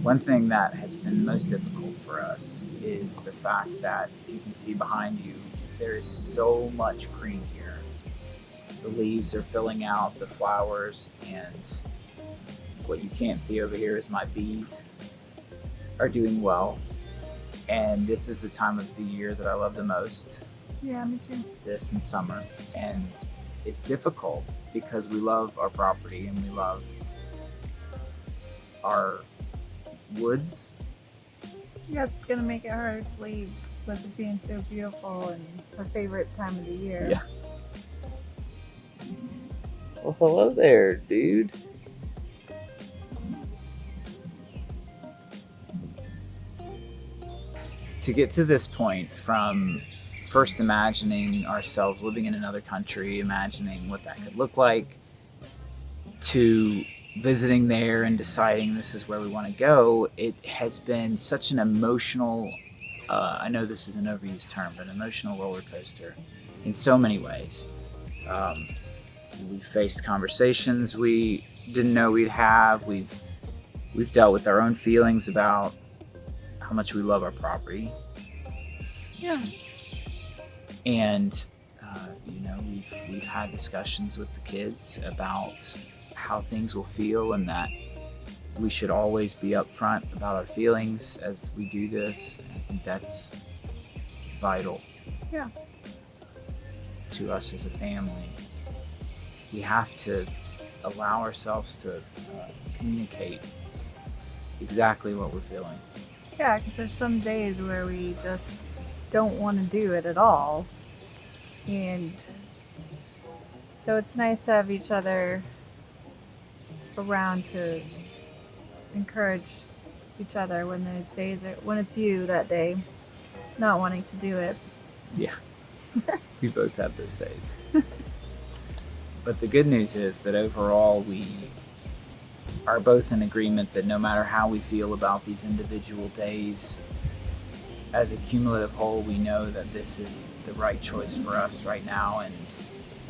One thing that has been most difficult for us is the fact that if you can see behind you, there is so much green here. The leaves are filling out the flowers, and what you can't see over here is my bees are doing well. And this is the time of the year that I love the most, Yeah, me too. this and summer. And it's difficult because we love our property and we love our woods. Yeah, it's gonna make it hard to sleep with it being so beautiful and our favorite time of the year. Yeah. Well, hello there, dude. To get to this point, from first imagining ourselves living in another country, imagining what that could look like, to visiting there and deciding this is where we want to go, it has been such an emotional, I know this is an overused term, but emotional roller coaster in so many ways. Um, we faced conversations we didn't know we'd have. We've dealt with our own feelings about how much we love our property. Yeah. And we've had discussions with the kids about how things will feel, and that we should always be upfront about our feelings as we do this. I think that's vital. Yeah. To us as a family, we have to allow ourselves to communicate exactly what we're feeling. Yeah, because there's some days where we just don't want to do it at all. And so it's nice to have each other around to encourage each other when those days when it's you that day not wanting to do it. Yeah, we both have those days. But the good news is that overall we are both in agreement that no matter how we feel about these individual days, as a cumulative whole, we know that this is the right choice for us right now, and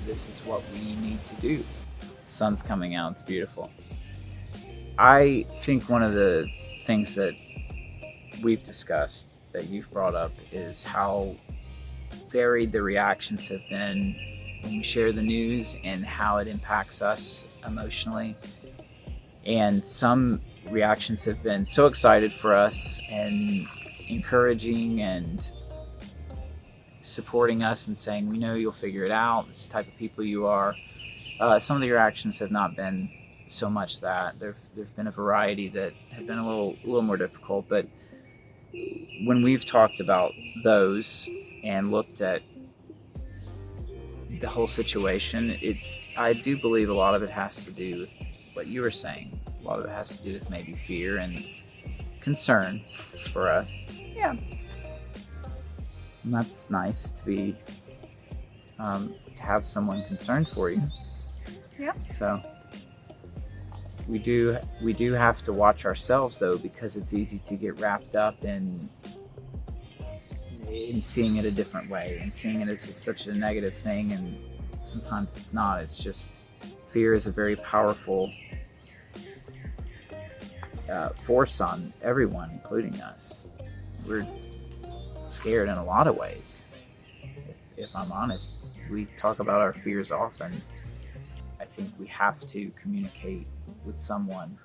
this is what we need to do. The sun's coming out, it's beautiful. I think one of the things that we've discussed that you've brought up is how varied the reactions have been when we share the news and how it impacts us emotionally. And some reactions have been so excited for us and encouraging and supporting us and saying, we know you'll figure it out, this is the type of people you are. Some of the reactions have not been so much that. There've been a variety that have been a little more difficult. But when we've talked about those and looked at the whole situation, I do believe a lot of it has to do with what you were saying. A lot of it has to do with maybe fear and concern for us. Yeah. And that's nice to be to have someone concerned for you. Yeah. So we do have to watch ourselves though, because it's easy to get wrapped up in seeing it a different way and seeing it as such a negative thing, and sometimes it's not. It's just fear is a very powerful force on everyone, including us. We're scared in a lot of ways. If I'm honest, we talk about our fears often. I think we have to communicate with someone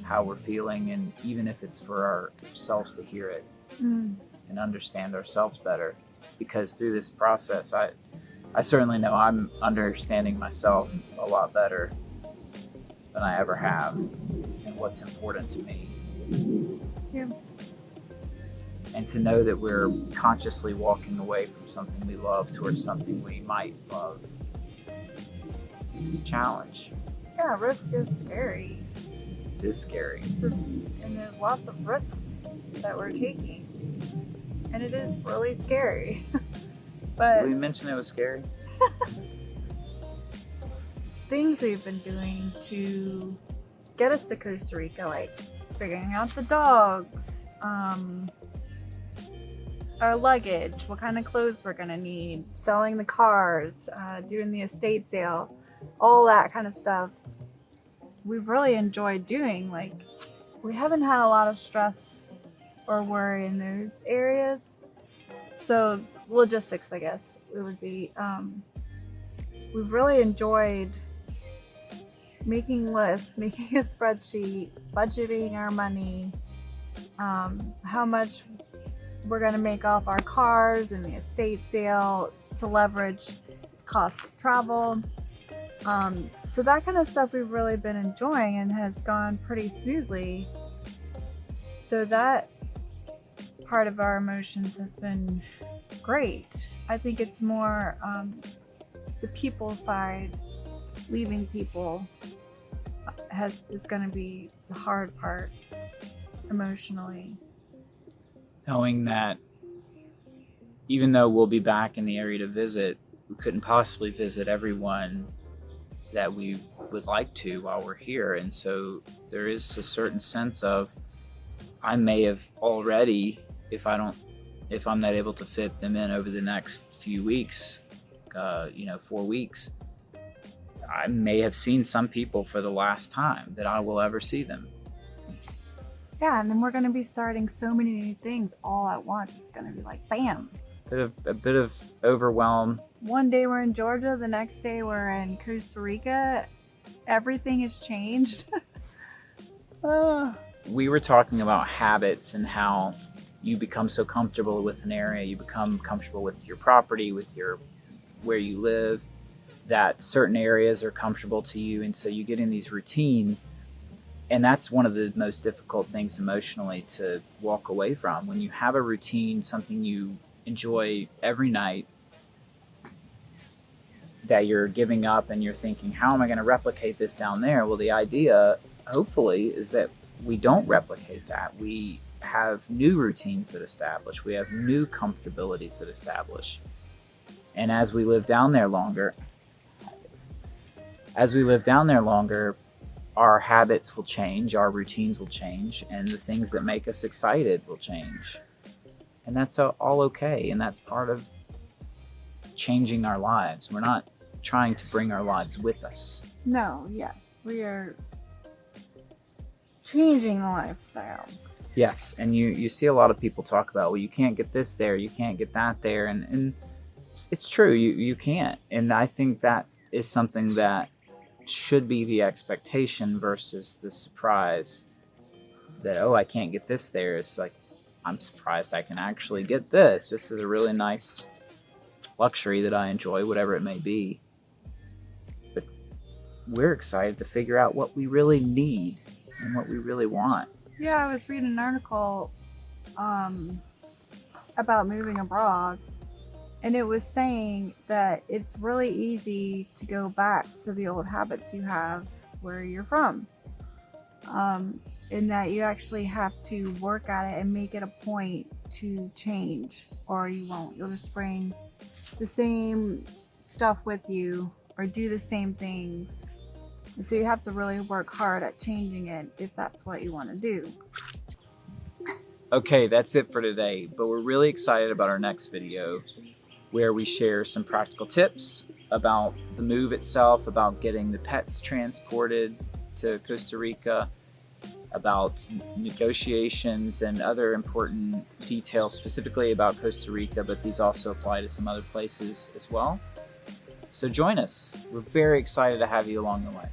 how we're feeling, and even if it's for ourselves to hear it and understand ourselves better, because through this process, I certainly know I'm understanding myself a lot better than I ever have, and what's important to me. Yeah. And to know that we're consciously walking away from something we love towards something we might love, it's a challenge. Yeah, risk is scary. It is scary. And there's lots of risks that we're taking. And it is really scary. But Did we mention it was scary? things we've been doing to get us to Costa Rica, like figuring out the dogs, our luggage, what kind of clothes we're gonna need, selling the cars, doing the estate sale, all that kind of stuff. We've really enjoyed doing. Like, we haven't had a lot of stress or worry in those areas. So logistics, I guess it would be. We've really enjoyed making lists, making a spreadsheet, budgeting our money, how much we're going to make off our cars and the estate sale to leverage costs of travel. So that kind of stuff we've really been enjoying and has gone pretty smoothly. So that part of our emotions has been great. I think it's more the people side, leaving people is going to be the hard part emotionally. Knowing that even though we'll be back in the area to visit, we couldn't possibly visit everyone that we would like to while we're here. And so there is a certain sense of, I may have already, if I'm not able to fit them in over the next few weeks, 4 weeks, I may have seen some people for the last time that I will ever see them. Yeah, and then we're going to be starting so many new things all at once. It's going to be like, bam. A bit of overwhelm. One day we're in Georgia, the next day we're in Costa Rica. Everything has changed. We were talking about habits and how you become so comfortable with an area, you become comfortable with your property, with where you live, that certain areas are comfortable to you, and so you get in these routines. And that's one of the most difficult things emotionally to walk away from. When you have a routine, something you enjoy every night, that you're giving up and you're thinking, how am I going to replicate this down there? Well, the idea, hopefully, is that we don't replicate that. We have new routines that establish. We have new comfortabilities that establish. And as we live down there longer, our habits will change, our routines will change, and the things that make us excited will change. And that's all okay, and that's part of changing our lives. We're not trying to bring our lives with us. No, yes, we are changing the lifestyle. Yes, and you see a lot of people talk about, well, you can't get this there, you can't get that there, and it's true, you can't. And I think that is something that should be the expectation versus the surprise that, oh, I can't get this there. It's like, I'm surprised I can actually get this. This is a really nice luxury that I enjoy, whatever it may be. But we're excited to figure out what we really need and what we really want. Yeah, I was reading an article about moving abroad, and it was saying that it's really easy to go back to the old habits you have where you're from. In that you actually have to work at it and make it a point to change, or you won't. You'll just bring the same stuff with you or do the same things. And so you have to really work hard at changing it if that's what you want to do. Okay, that's it for today, but we're really excited about our next video where we share some practical tips about the move itself, about getting the pets transported to Costa Rica, about negotiations and other important details specifically about Costa Rica, but these also apply to some other places as well. So join us. We're very excited to have you along the way.